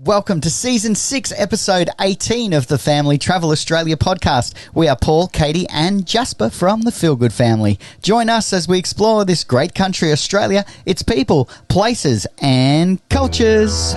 Welcome to Season 6, Episode 18 of the Family Travel Australia podcast. We are Paul, Katie and Jasper from the Feel Good family. Join us as we explore this great country, Australia, its people, places and cultures.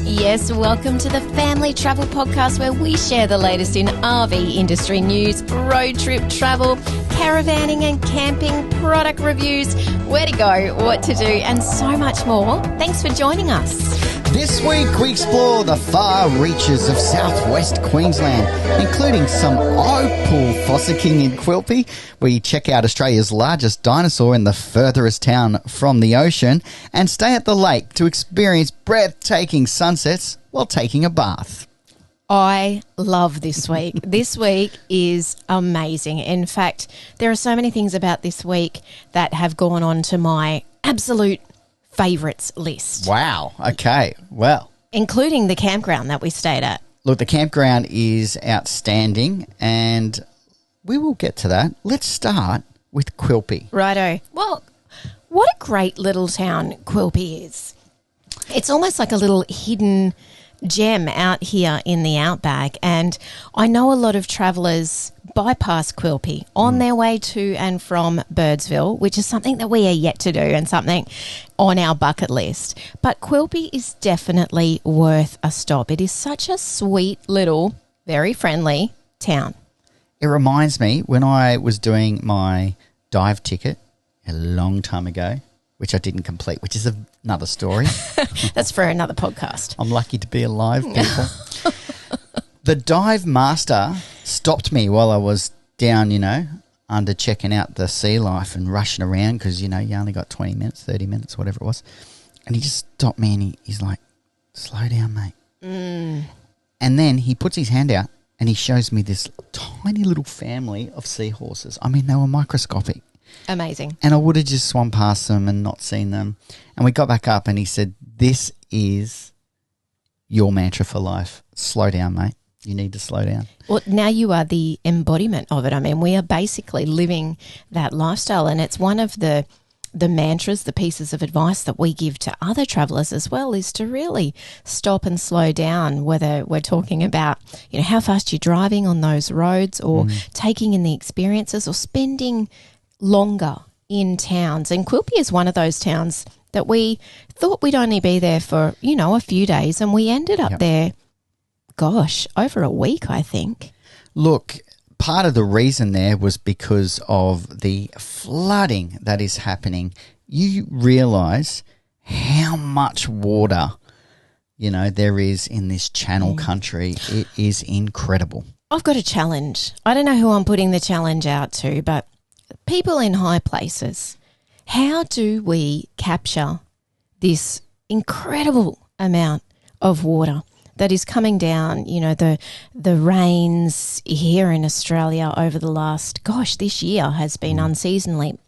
Yes, welcome to the Family Travel Podcast, where we share the latest in RV industry news, road trip travel, caravanning and camping, product reviews, where to go, what to do, and so much more. Thanks for joining us. This week we explore the far reaches of South West Queensland, including some opal fossicking in Quilpie. We check out Australia's largest dinosaur in the furthest town from the ocean and stay at the lake to experience breathtaking sunsets while taking a bath. I love this week. This week is amazing. In fact, there are so many things about this week that have gone on to my absolute favourites list. Wow. Okay. Well, including the campground that we stayed at. Look, the campground is outstanding and we will get to that. Let's start with Quilpie. Righto. Well, what a great little town Quilpie is. It's almost like a little hidden gem out here in the Outback, and I know a lot of travellers bypass Quilpie on their way to and from Birdsville, which is something that we are yet to do and something on our bucket list. But Quilpie is definitely worth a stop. It is such a sweet little, very friendly town. It reminds me when I was doing my dive ticket a long time ago, which I didn't complete, which is another story. That's for another podcast. I'm lucky to be alive, people. The dive master stopped me while I was down, under checking out the sea life and rushing around because, you only got 20 minutes, 30 minutes, whatever it was. And he just stopped me and he's like, slow down, mate. And then he puts his hand out and he shows me this tiny little family of seahorses. I mean, they were microscopic. Amazing. And I would have just swum past them and not seen them. And we got back up and he said, this is your mantra for life. Slow down, mate. You need to slow down. Well, now you are the embodiment of it. I mean, we are basically living that lifestyle, and it's one of the mantras, the pieces of advice that we give to other travellers as well, is to really stop and slow down, whether we're talking about, how fast you're driving on those roads or taking in the experiences or spending longer in towns. And Quilpie is one of those towns that we thought we'd only be there for, a few days, and we ended up there, over a week, I think. Look, part of the reason there was because of the flooding that is happening. You realise how much water, there is in this channel country. It is incredible. I've got a challenge. I don't know who I'm putting the challenge out to, but people in high places, how do we capture this incredible amount of water that is coming down, the rains here in Australia over the last, this year has been unseasonably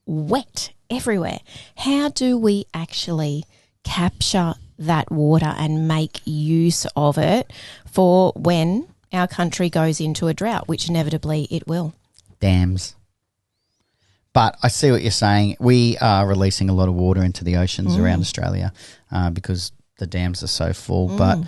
wet everywhere. How do we actually capture that water and make use of it for when our country goes into a drought, which inevitably it will? Dams. But I see what you're saying. We are releasing a lot of water into the oceans around Australia because the dams are so full. But,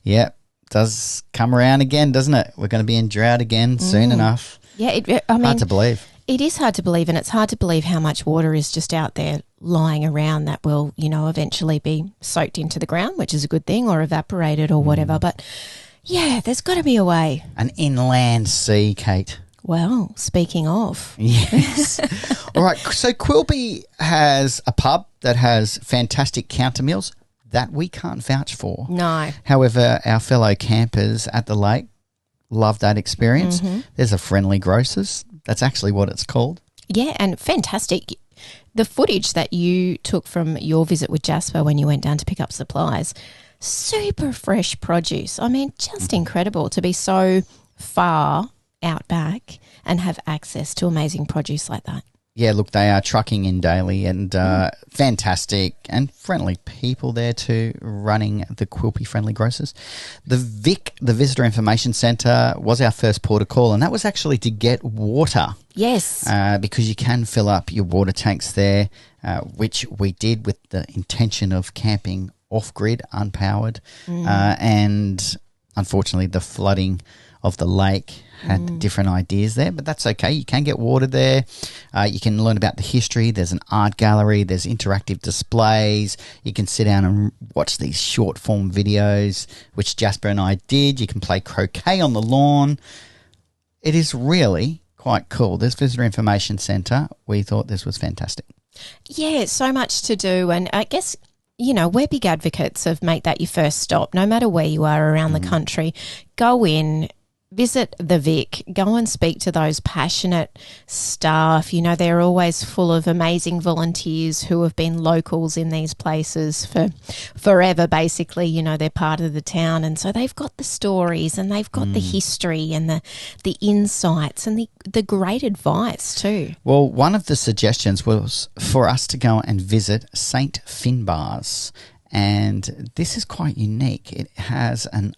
it does come around again, doesn't it? We're going to be in drought again soon enough. Yeah, hard to believe. It is hard to believe, and it's hard to believe how much water is just out there lying around that will, eventually be soaked into the ground, which is a good thing, or evaporated or whatever. But, yeah, there's got to be a way. An inland sea, Kate. Well, speaking of. Yes. All right. So Quilpie has a pub that has fantastic counter meals that we can't vouch for. No. However, our fellow campers at the lake love that experience. There's a friendly grocers. That's actually what it's called. Yeah, and fantastic. The footage that you took from your visit with Jasper when you went down to pick up supplies, super fresh produce. I mean, just incredible to be so far out back and have access to amazing produce like that. Yeah, look, they are trucking in daily and fantastic and friendly people there too, running the Quilpie Friendly Grocers. The VIC, the Visitor Information Centre, was our first port of call, and that was actually to get water Yes. Because you can fill up your water tanks there, which we did with the intention of camping off-grid, unpowered. And unfortunately, the flooding of the lake had different ideas there, but that's okay. You can get water there. You can learn about the history. There's an art gallery. There's interactive displays. You can sit down and watch these short-form videos, which Jasper and I did. You can play croquet on the lawn. It is really quite cool. This Visitor Information Centre, we thought this was fantastic. Yeah, so much to do, and I guess, you know, we're big advocates of make that your first stop, no matter where you are around the country. Go in, visit the Vic, go and speak to those passionate staff. You know, they're always full of amazing volunteers who have been locals in these places for forever, basically. You know, they're part of the town, and so they've got the stories and they've got the history and the insights and the great advice too. Well, one of the suggestions was for us to go and visit St. Finbarr's, and this is quite unique. It has an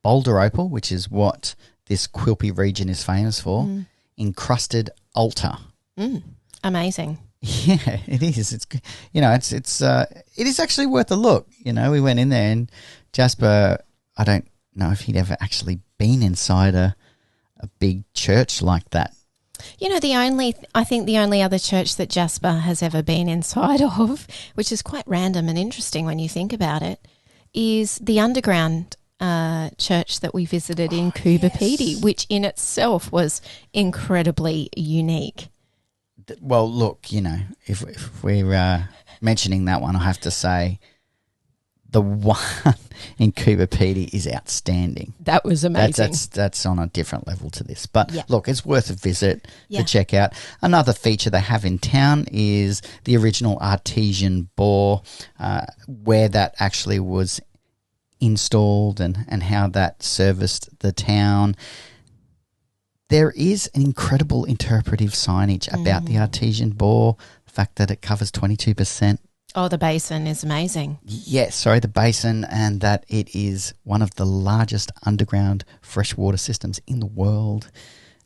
boulder opal, which is what this Quilpie region is famous for, encrusted altar. Amazing. Yeah, it is. It's, you know, it is actually worth a look. You know, we went in there and Jasper, I don't know if he'd ever actually been inside a big church like that. You know, I think the only other church that Jasper has ever been inside of, which is quite random and interesting when you think about it, is the underground church that we visited in Quilpie, which in itself was incredibly unique. Well, look, you know, if we're mentioning that one, I have to say the one in Quilpie is outstanding. That was amazing. That's on a different level to this. But look, it's worth a visit to check out. Another feature they have in town is the original artesian bore, where that actually was installed and how that serviced the town. There is an incredible interpretive signage about the artesian bore, the fact that it covers 22%. Oh, the basin is amazing. Yes, sorry, the basin, and that it is one of the largest underground freshwater systems in the world.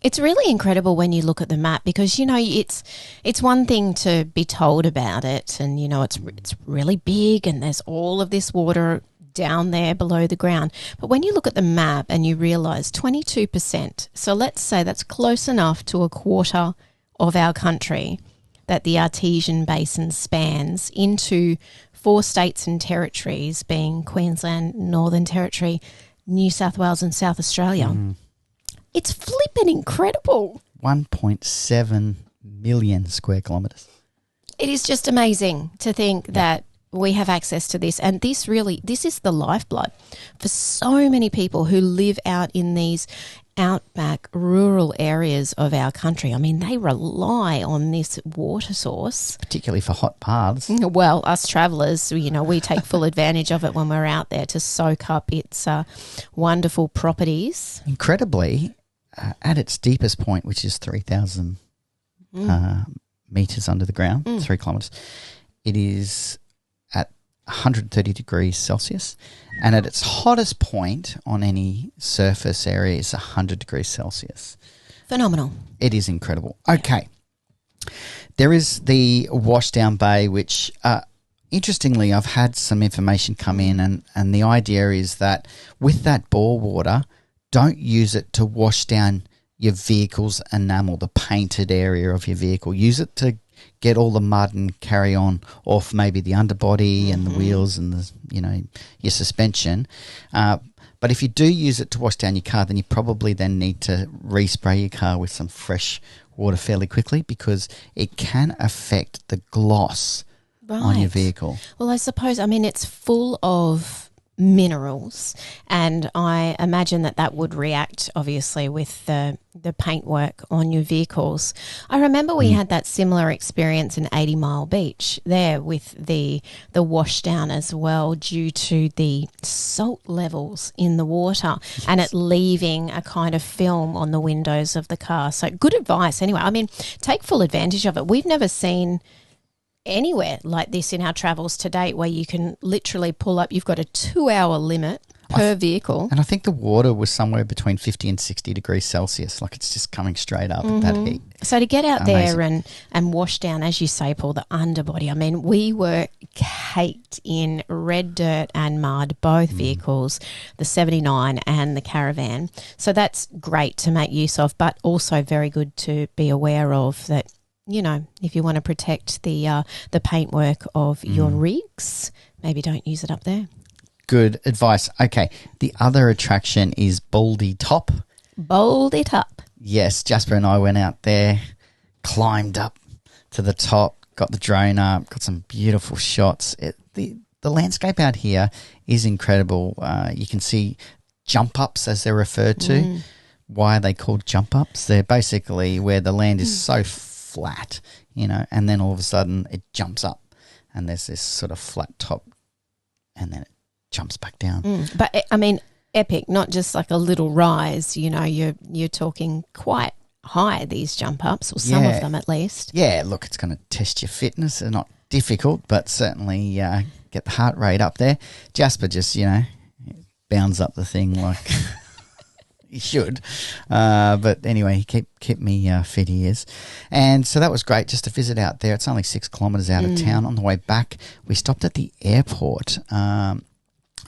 It's really incredible when you look at the map because, you know, it's one thing to be told about it and, you know, it's really big and there's all of this water down there below the ground. But when you look at the map and you realise 22%, so let's say that's close enough to a quarter of our country that the artesian basin spans into 4 states and territories, being Queensland, Northern Territory, New South Wales and South Australia. It's flipping incredible. 1.7 million square kilometres. It is just amazing to think that we have access to this, and this is the lifeblood for so many people who live out in these outback rural areas of our country. I mean, they rely on this water source. Particularly for hot baths. Well, us travellers, you know, we take full advantage of it when we're out there to soak up its wonderful properties. Incredibly, at its deepest point, which is 3,000 metres under the ground, 3 kilometres, it is 130 degrees Celsius, and at its hottest point on any surface area is 100 degrees Celsius. Phenomenal. It is incredible. Okay. There is the washdown bay, which, interestingly, I've had some information come in, and the idea is that with that bore water, don't use it to wash down your vehicle's enamel, the painted area of your vehicle. Use it to get all the mud and carry on off maybe the underbody and the wheels and the, you know, your suspension. But if you do use it to wash down your car, then you probably then need to respray your car with some fresh water fairly quickly because it can affect the gloss on your vehicle. Well, I suppose, I mean, it's full of minerals, and I imagine that would react obviously with the paintwork on your vehicles. I remember we had that similar experience in 80 Mile Beach there with the washdown as well, due to the salt levels in the water and it leaving a kind of film on the windows of the car. So good advice anyway. I mean, take full advantage of it. We've never seen anywhere like this in our travels to date, where you can literally pull up. You've got a 2-hour limit per vehicle. And I think the water was somewhere between 50 and 60 degrees Celsius. Like it's just coming straight up at that heat. So to get out Amazing. there and wash down, as you say, Paul, the underbody, I mean, we were caked in red dirt and mud, both vehicles, the 79 and the caravan. So that's great to make use of, but also very good to be aware of that, you know, if you want to protect the paintwork of your rigs, maybe don't use it up there. Good advice. Okay, the other attraction is Baldy Top. Bold it up. Yes, Jasper and I went out there, climbed up to the top, got the drone up, got some beautiful shots. The landscape out here is incredible. You can see jump ups, as they're referred to. Why are they called jump ups? They're basically where the land is so flat, you know, and then all of a sudden it jumps up and there's this sort of flat top and then it jumps back down. But I mean, epic, not just like a little rise, you know, you're talking quite high, these jump ups, or some of them at least. Yeah, look, it's going to test your fitness. They're not difficult, but certainly get the heart rate up there. Jasper just, you know, bounds up the thing like he should. But anyway, he kept me fit, he is. And so that was great just to visit out there. It's only 6 kilometres out of town. On the way back, we stopped at the airport.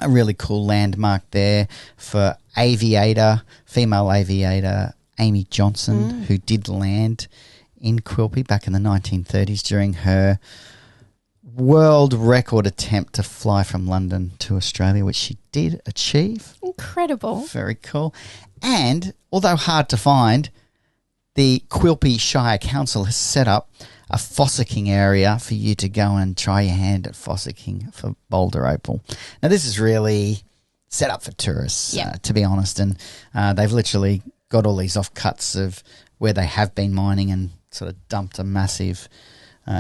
A really cool landmark there for female aviator Amy Johnson, who did land in Quilpie back in the 1930s during her world record attempt to fly from London to Australia, which she did achieve. Incredible. Very cool. And although hard to find, the Quilpie Shire Council has set up a fossicking area for you to go and try your hand at fossicking for boulder opal. Now, this is really set up for tourists, to be honest, and they've literally got all these offcuts of where they have been mining and sort of dumped a massive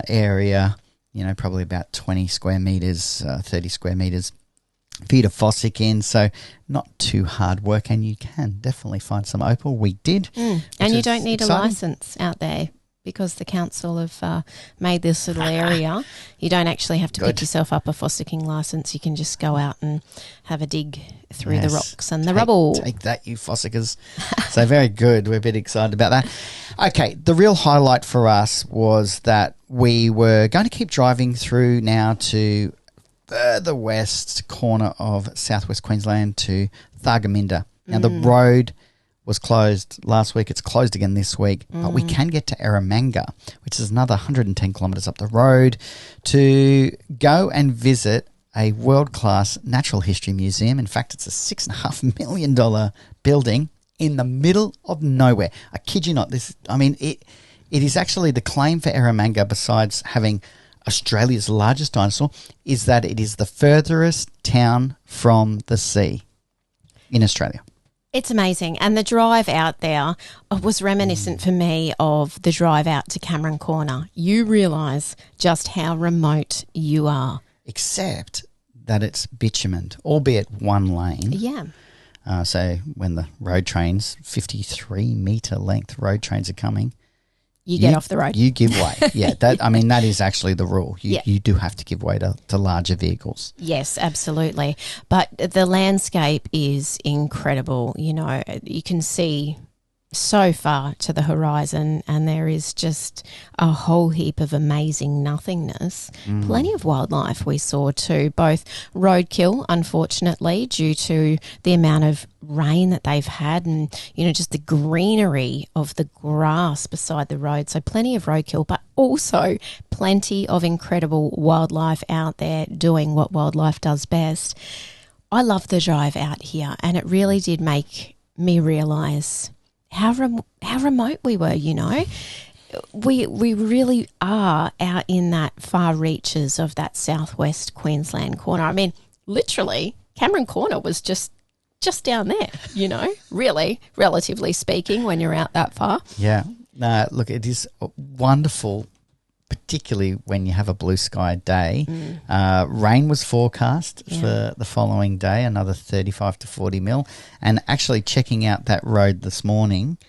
area, you know, probably about 20 square metres, 30 square metres for you to fossick in, so not too hard work, and you can definitely find some opal. We did. And you don't need a licence out there because the council have made this little area. You don't actually have to pick yourself up a fossicking licence. You can just go out and have a dig through the rocks and the rubble. Take that, you fossickers. So very good. We're a bit excited about that. Okay, the real highlight for us was that we were going to keep driving through now to further west corner of South West Queensland to Thargomindah. Now, the road was closed last week. It's closed again this week. But we can get to Eromanga, which is another 110 kilometres up the road, to go and visit a world-class natural history museum. In fact, it's a $6.5 million building in the middle of nowhere. I kid you not. It is actually the claim for Eromanga, besides having Australia's largest dinosaur, is that it is the furthest town from the sea in Australia. It's amazing. And the drive out there was reminiscent for me of the drive out to Cameron Corner. You realise just how remote you are. Except that it's bitumened, albeit one lane. Yeah. So when the road trains, 53-metre length road trains are coming, you get off the road. You give way. Yeah, that is actually the rule. You do have to give way to larger vehicles. Yes, absolutely. But the landscape is incredible. You know, you can see so far to the horizon, and there is just a whole heap of amazing nothingness. Plenty of wildlife we saw too, both roadkill, unfortunately, due to the amount of rain that they've had, and, you know, just the greenery of the grass beside the road. So plenty of roadkill, but also plenty of incredible wildlife out there doing what wildlife does best. I love the drive out here, and it really did make me realise how remote we were, you know. We really are out in that far reaches of that southwest Queensland corner. I mean, literally, Cameron Corner was just down there, you know, really, relatively speaking, when you're out that far. Yeah. Look, it is wonderful, particularly when you have a blue sky day. Rain was forecast for the following day, another 35 to 40 mil. And actually checking out that road this morning,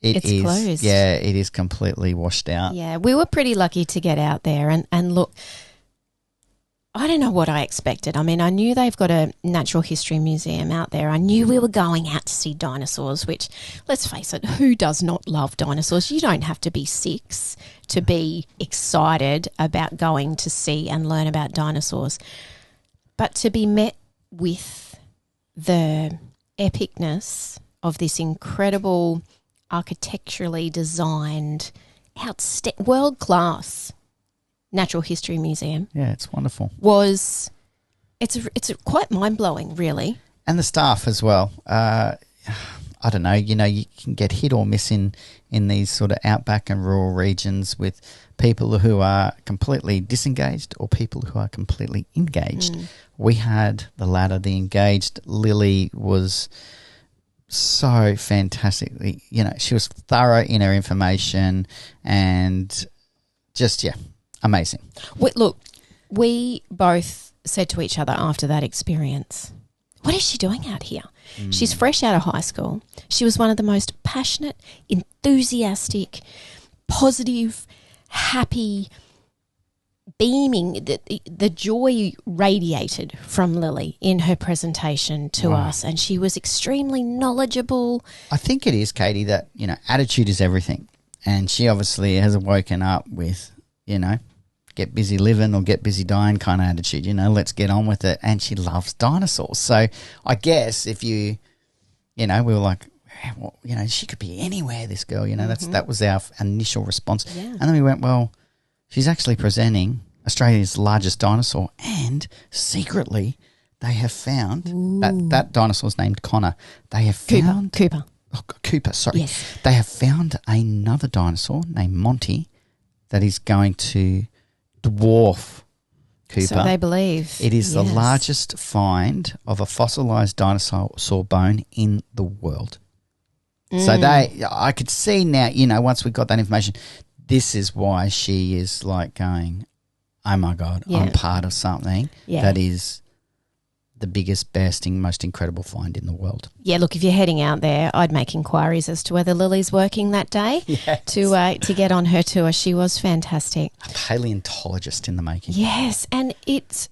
it's closed. Yeah, it is completely washed out. Yeah, we were pretty lucky to get out there. And look, I don't know what I expected. I mean, I knew they've got a natural history museum out there. I knew we were going out to see dinosaurs, which, let's face it, who does not love dinosaurs? You don't have to be 6 to be excited about going to see and learn about dinosaurs. But to be met with the epicness of this incredible, architecturally designed, world-class Natural History Museum. Yeah, it's wonderful. It's quite mind-blowing, really. And the staff as well. I don't know, you can get hit or miss in these sort of outback and rural regions with people who are completely disengaged or people who are completely engaged. We had the latter, the engaged. Lily was so fantastically, she was thorough in her information and just, amazing. We both said to each other after that experience, what is she doing out here? She's fresh out of high school. She was one of the most passionate, enthusiastic, positive, happy, beaming. The joy radiated from Lily in her presentation to us, and she was extremely knowledgeable. I think it is, Katie, that, attitude is everything. And she obviously has woken up with, get busy living or get busy dying kind of attitude, let's get on with it. And she loves dinosaurs. So I guess if we were like, well, she could be anywhere, this girl, that was our initial response. Yeah. And then we went, well, she's actually presenting Australia's largest dinosaur, and secretly they have found that dinosaur's named Connor. They have found Cooper. Oh, Cooper, sorry. Yes. They have found another dinosaur named Monty that is going to dwarf Cooper. So they believe. It is the largest find of a fossilised dinosaur bone in the world. So I could see now, once we got that information, this is why she is like going, oh my God, I'm part of something that is the biggest, besting, most incredible find in the world. Yeah, look, if you're heading out there, I'd make inquiries as to whether Lily's working that day to get on her tour. She was fantastic. A paleontologist in the making. Yes, and it's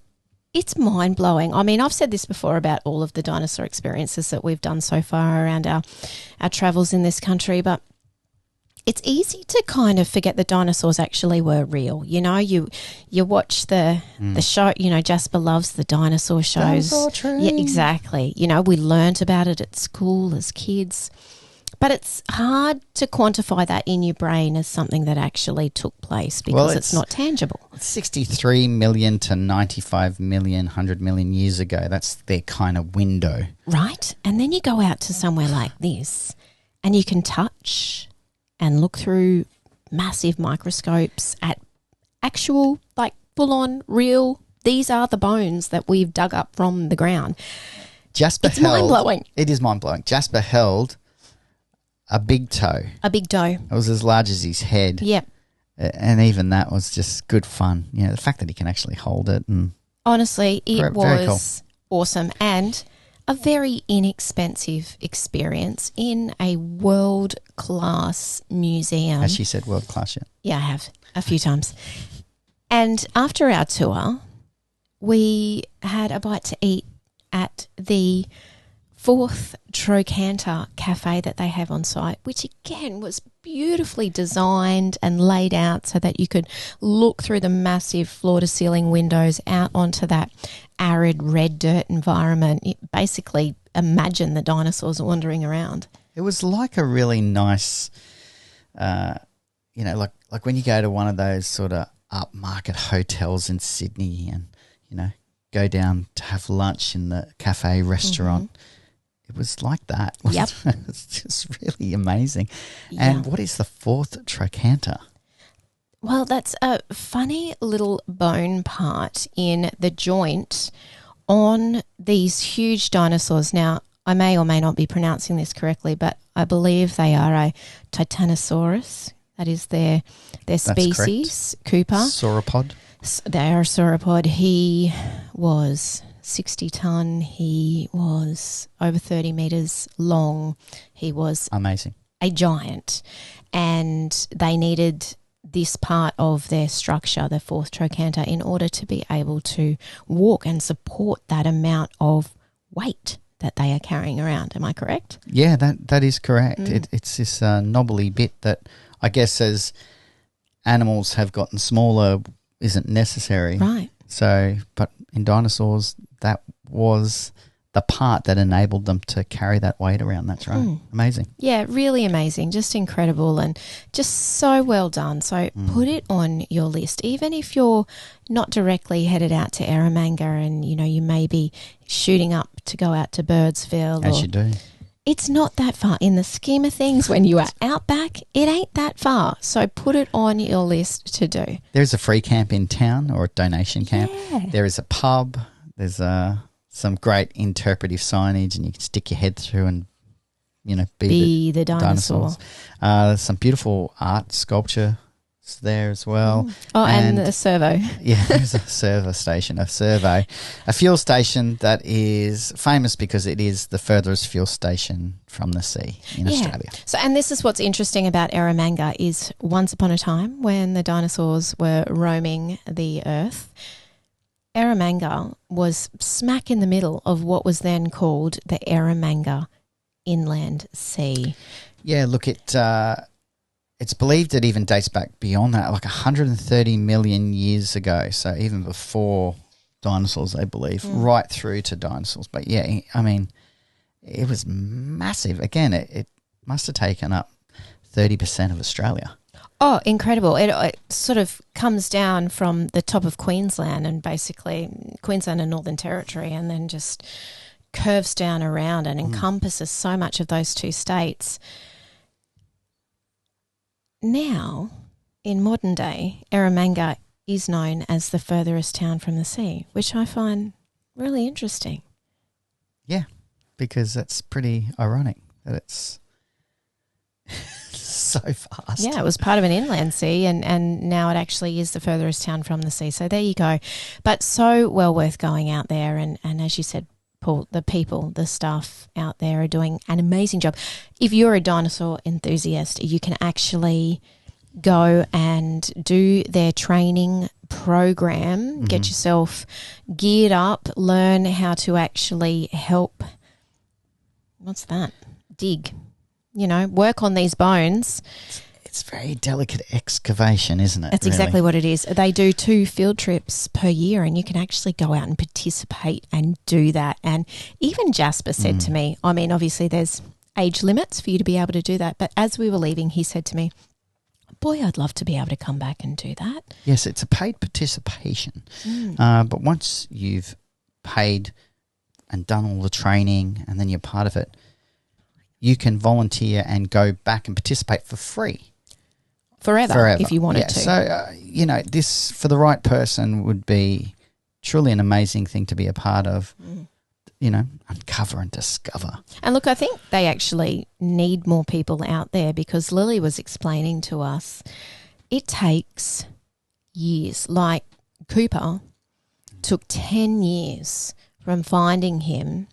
mind-blowing. I mean, I've said this before about all of the dinosaur experiences that we've done so far around our travels in this country, but it's easy to kind of forget that dinosaurs actually were real. You watch the show, Jasper loves the dinosaur shows. Dinosaur Train. Yeah, exactly. We learnt about it at school as kids. But it's hard to quantify that in your brain as something that actually took place because it's not tangible. 63 million to 95 million, 100 million years ago. That's their kind of window. Right. And then you go out to somewhere like this and you can touch and look through massive microscopes at actual, like full-on, real, these are the bones that we've dug up from the ground. It's mind-blowing. It is mind-blowing. Jasper held a big toe. A big toe. It was as large as his head. Yep. And even that was just good fun. The fact that he can actually hold it. And honestly, it was cool. Awesome. And a very inexpensive experience in a world-class museum. Has she said world-class yet? Yeah, I have a few times. And after our tour, we had a bite to eat at the 4th Trochanter cafe that they have on site, which again was beautifully designed and laid out so that you could look through the massive floor-to-ceiling windows out onto that arid red dirt environment. Basically, imagine the dinosaurs wandering around. It was like a really nice, like when you go to one of those sort of upmarket hotels in Sydney and, go down to have lunch in the cafe restaurant. It was like that. Yep. It's just really amazing. Yeah. And what is the 4th trochanter? Well, that's a funny little bone part in the joint on these huge dinosaurs. Now, I may or may not be pronouncing this correctly, but I believe they are a Titanosaurus. That is their species. Correct. Cooper. Sauropod. They are a sauropod. He was 60 tonne. He was over 30 metres long. He was amazing. A giant. And they needed this part of their structure, the fourth trochanter, in order to be able to walk and support that amount of weight that they are carrying around. Am I correct? Yeah, that is correct. It's this knobbly bit that I guess as animals have gotten smaller isn't necessary. Right. So, but in dinosaurs, that was the part that enabled them to carry that weight around. That's right. Amazing. Yeah, really amazing. Just incredible and just so well done. So put it on your list. Even if you're not directly headed out to Eromanga and, you know, you may be shooting up to go out to Birdsville. As you do. It's not that far. In the scheme of things, when you are Outback, it ain't that far. So put it on your list to do. There's a free camp in town or a donation camp. Yeah. There is a pub. There's some great interpretive signage and you can stick your head through and, you know, be the dinosaurs. There's some beautiful art sculpture there as well. Oh, and the servo. Yeah, there's a servo station, a fuel station that is famous because it is the furthest fuel station from the sea in Australia. So, and this is what's interesting about Eromanga is once upon a time when the dinosaurs were roaming the earth, Eromanga was smack in the middle of what was then called the Eromanga Inland Sea. Yeah, look, it's believed it even dates back beyond that, like 130 million years ago. So even before dinosaurs, they believe, right through to dinosaurs. But yeah, I mean, it was massive. Again, it must have taken up 30% of Australia. Oh, incredible. It sort of comes down from the top of Queensland and basically Queensland and Northern Territory and then just curves down around and encompasses so much of those two states. Now, in modern day, Eromanga is known as the furthest town from the sea, which I find really interesting. Yeah, because that's pretty ironic that it's so fast. Yeah, it was part of an inland sea and now it actually is the furthest town from the sea. So there you go. But so well worth going out there and as you said, Paul, the people, the staff out there are doing an amazing job. If you're a dinosaur enthusiast, you can actually go and do their training program, get yourself geared up, learn how to actually help, what's that? Dig, you know, work on these bones. It's very delicate excavation, isn't it? That's exactly what it is. They do 2 field trips per year and you can actually go out and participate and do that. And even Jasper said to me, I mean, obviously there's age limits for you to be able to do that. But as we were leaving, he said to me, boy, I'd love to be able to come back and do that. Yes, it's a paid participation. But once you've paid and done all the training and then you're part of it, you can volunteer and go back and participate for free. Forever. If you wanted to. So, you know, this for the right person would be truly an amazing thing to be a part of, you know, uncover and discover. And look, I think they actually need more people out there because Lily was explaining to us it takes years. Like Cooper took 10 years from finding him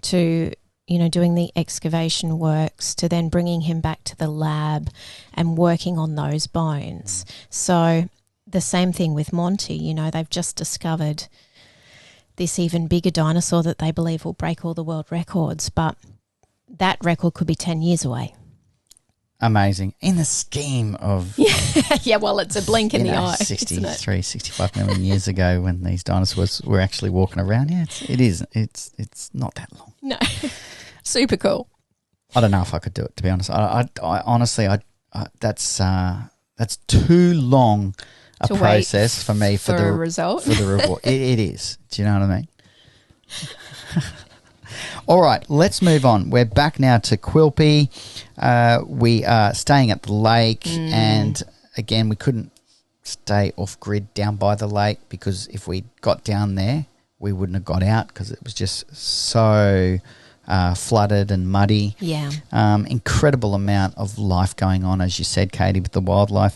to, you know, doing the excavation works to then bringing him back to the lab and working on those bones. So the same thing with Monty, you know, they've just discovered this even bigger dinosaur that they believe will break all the world records, but that record could be 10 years away. Amazing. In the scheme of... Yeah, well, it's a blink in the eye. 63, 65 million years ago when these dinosaurs were actually walking around. Yeah, it is. It's not that long. No. Super cool. I don't know if I could do it, to be honest. I honestly, that's too long a to process for me for the result. For the reward. It is. Do you know what I mean? All right, let's move on. We're back now to Quilpie. We are staying at the lake, and again, we couldn't stay off grid down by the lake because if we got down there, we wouldn't have got out because it was just so flooded and muddy. Yeah. Incredible amount of life going on, as you said, Katie, with the wildlife.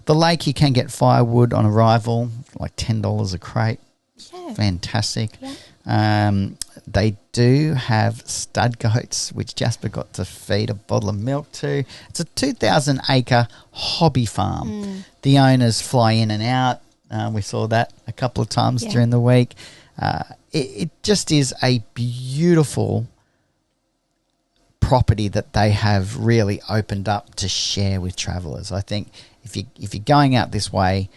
The lake, you can get firewood on arrival, like $10 a crate. Yeah. Fantastic. Yeah. They do have stud goats, which Jasper got to feed a bottle of milk to. It's a 2,000-acre hobby farm. The owners fly in and out. We saw that a couple of times during the week. It just is a beautiful property that they have really opened up to share with travellers. I think if you're going out this way,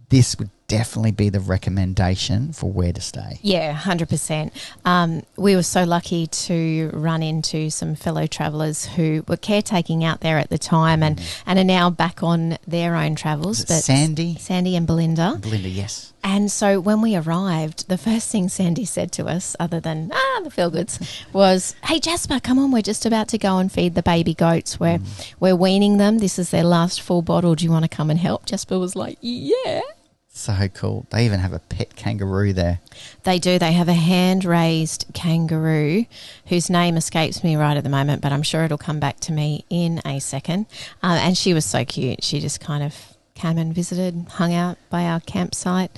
this would definitely be the recommendation for where to stay. Yeah, 100%. We were so lucky to run into some fellow travellers who were caretaking out there at the time and are now back on their own travels. But Sandy and Belinda. Belinda, yes. And so when we arrived, the first thing Sandy said to us, other than, the feel-goods, was, hey, Jasper, come on, we're just about to go and feed the baby goats. We're weaning them. This is their last full bottle. Do you want to come and help? Jasper was like, yeah. So cool. They even have a pet kangaroo there. They do. They have a hand-raised kangaroo whose name escapes me right at the moment, but I'm sure it'll come back to me in a second. And she was so cute. She just kind of came and visited, hung out by our campsite.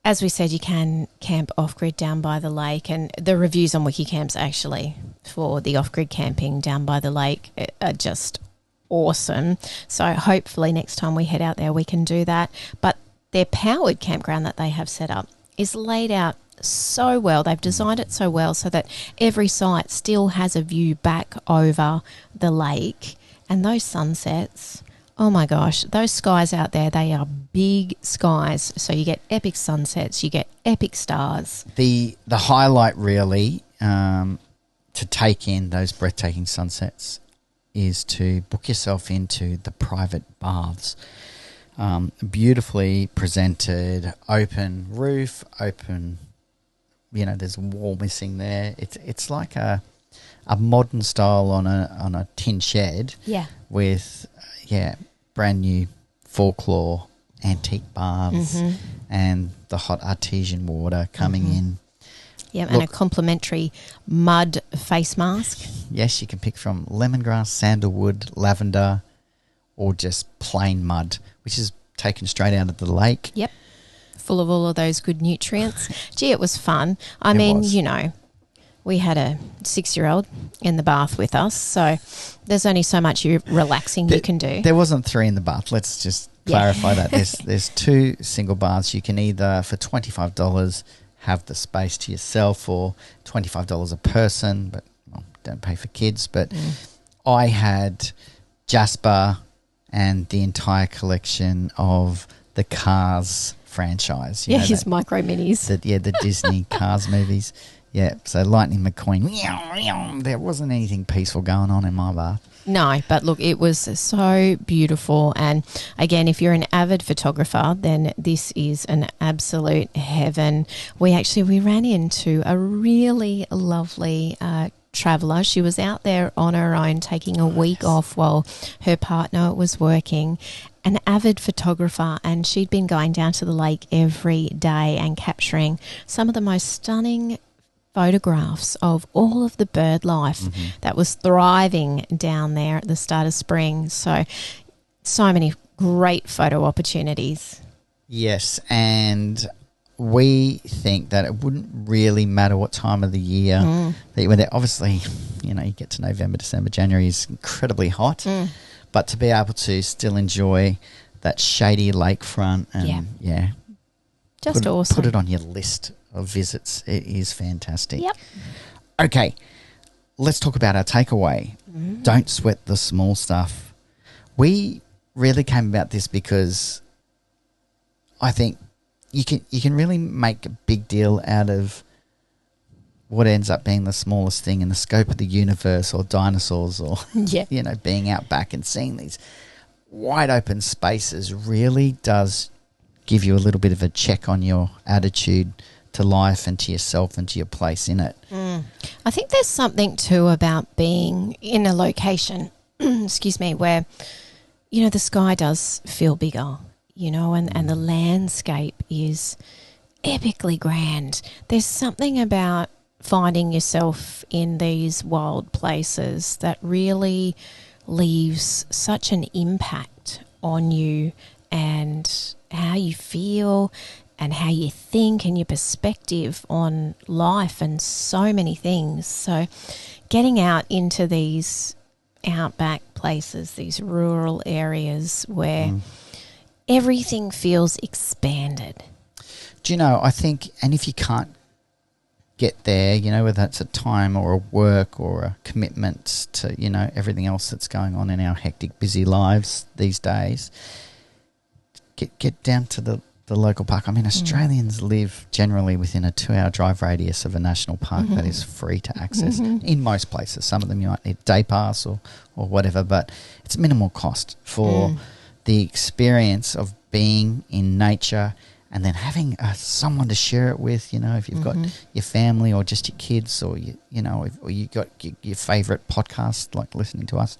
As we said, you can camp off-grid down by the lake, and the reviews on Wikicamps actually for the off-grid camping down by the lake are just awesome. So hopefully next time we head out there we can do that. But their powered campground that they have set up is laid out so well. They've designed it so well so that every site still has a view back over the lake. And those sunsets, oh my gosh, those skies out there, they are big skies. So you get epic sunsets, you get epic stars. The highlight really to take in those breathtaking sunsets is to book yourself into the private baths. Beautifully presented, open roof, open, there's a wall missing there. It's like a modern style on a tin shed. Yeah. With brand new folklore antique baths and the hot artesian water coming in. Yeah, and a complimentary mud face mask. Yes, you can pick from lemongrass, sandalwood, lavender, or just plain mud, which is taken straight out of the lake. Yep, full of all of those good nutrients. Gee, it was fun. I mean, we had a 6-year-old in the bath with us, so there's only so much relaxing you can do. There wasn't 3 in the bath. Let's just clarify that. There's 2 single baths. You can either, for $25, have the space to yourself, or $25 a person, but don't pay for kids. But I had Jasper and the entire collection of the Cars franchise. His micro minis. The Disney Cars movies. Yeah, so Lightning McQueen. There wasn't anything peaceful going on in my bath. No, but look, it was so beautiful. And again, if you're an avid photographer, then this is an absolute heaven. We ran into a really lovely traveller. She was out there on her own taking a week off while her partner was working. An avid photographer, and she'd been going down to the lake every day and capturing some of the most stunning photographs of all of the bird life that was thriving down there at the start of spring. So many great photo opportunities. Yes, and we think that it wouldn't really matter what time of the year that you were there. Obviously, you get to November, December, January is incredibly hot, but to be able to still enjoy that shady lakefront and just awesome. Put it on your list of visits. It is fantastic. Yep. Okay, let's talk about our takeaway. Don't sweat the small stuff. We really came about this because I think you can really make a big deal out of what ends up being the smallest thing in the scope of the universe, or dinosaurs, or being out back and seeing these wide open spaces really does give you a little bit of a check on your attitude to life and to yourself and to your place in it. I think there's something too about being in a location, where, the sky does feel bigger, and the landscape is epically grand. There's something about finding yourself in these wild places that really leaves such an impact on you and how you feel and how you think and your perspective on life and so many things. So getting out into these outback places, these rural areas where everything feels expanded. Do you know, I think, and if you can't get there, you know, whether that's a time or a work or a commitment to, you know, everything else that's going on in our hectic, busy lives these days, get down to the local park. I mean, Australians live generally within a 2-hour drive radius of a national park that is free to access in most places. Some of them you might need a day pass or whatever, but it's minimal cost for the experience of being in nature and then having someone to share it with, you know, if you've got your family or just your kids or, you know, or you got your favourite podcast, like listening to us,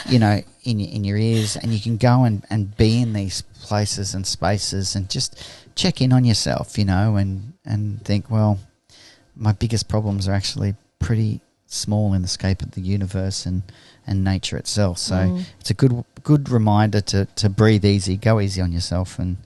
you know, in your ears, and you can go and be in these places and spaces and just check in on yourself, you know, and think, well, my biggest problems are actually pretty small in the scope of the universe and nature itself. So it's a good reminder to breathe easy, go easy on yourself, and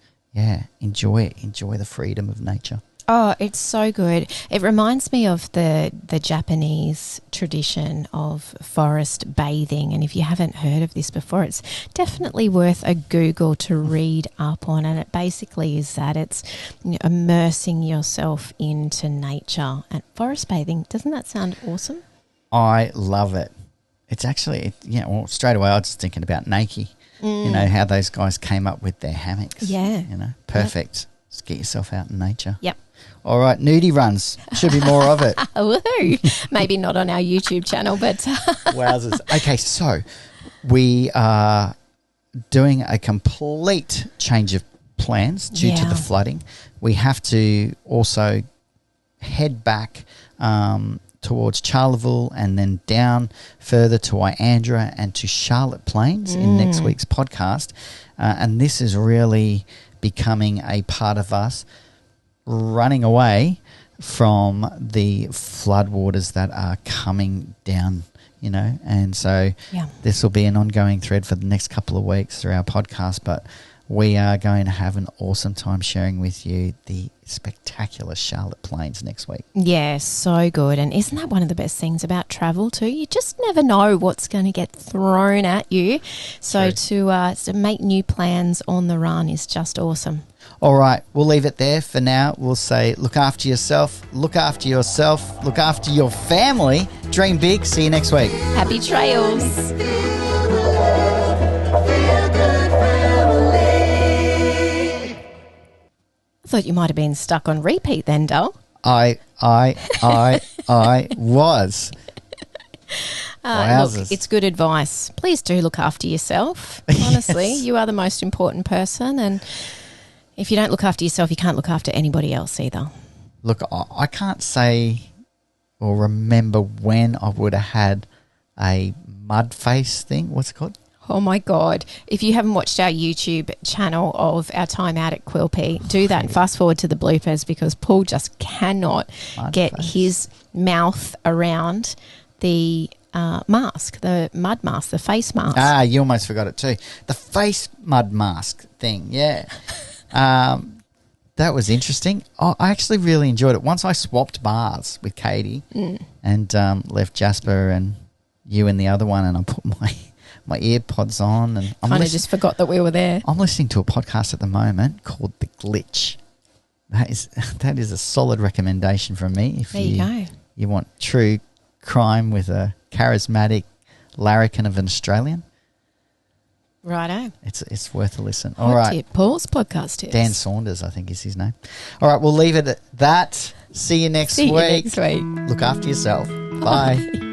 enjoy it. Enjoy the freedom of nature. Oh, it's so good. It reminds me of the Japanese tradition of forest bathing. And if you haven't heard of this before, it's definitely worth a Google to read up on. And it basically is that it's, you know, immersing yourself into nature. And forest bathing, doesn't that sound awesome? I love it. It's actually, well, straight away I was just thinking about Nike. You know, how those guys came up with their hammocks. Yeah. You know, perfect. Just get yourself out in nature. Yep. All right, nudie runs. Should be more of it. Woohoo. Maybe not on our YouTube channel, but... Wowzers. Okay, so we are doing a complete change of plans due to the flooding. We have to also head back towards Charleville and then down further to Iandra and to Charlotte Plains in next week's podcast. And this is really becoming a part of us running away from the floodwaters that are coming down, you know. And so this will be an ongoing thread for the next couple of weeks through our podcast, but we are going to have an awesome time sharing with you the spectacular Charlotte Plains next week. Yeah, so good. And isn't that one of the best things about travel too? You just never know what's going to get thrown at you. So to make new plans on the run is just awesome. All right, we'll leave it there for now. We'll say look after yourself, look after your family, dream big. See you next week. Happy trails. I thought you might have been stuck on repeat then, Dal. I was. Look, it's good advice. Please do look after yourself. Honestly, you are the most important person, and if you don't look after yourself, you can't look after anybody else either. Look, I can't say or remember when I would have had a mud face thing. What's it called? Oh, my God. If you haven't watched our YouTube channel of our time out at Quilpie, do that and fast forward to the bloopers, because Paul just cannot get his mouth around the mask, the mud mask, the face mask. Ah, you almost forgot it too. The face mud mask thing, yeah. That was interesting. I actually really enjoyed it. Once I swapped bars with Katie and left Jasper and you in the other one, and I put my ear pods on, and I kind of just forgot that we were there. I'm listening to a podcast at the moment called The Glitch. That is a solid recommendation from me. If there you go. You want true crime with a charismatic larrikin of an Australian. Righto. It's worth a listen. Hot All right. tip. Paul's podcast tips. Dan Saunders, I think is his name. All right, we'll leave it at that. See you next week. See you next week. Look after yourself. Bye.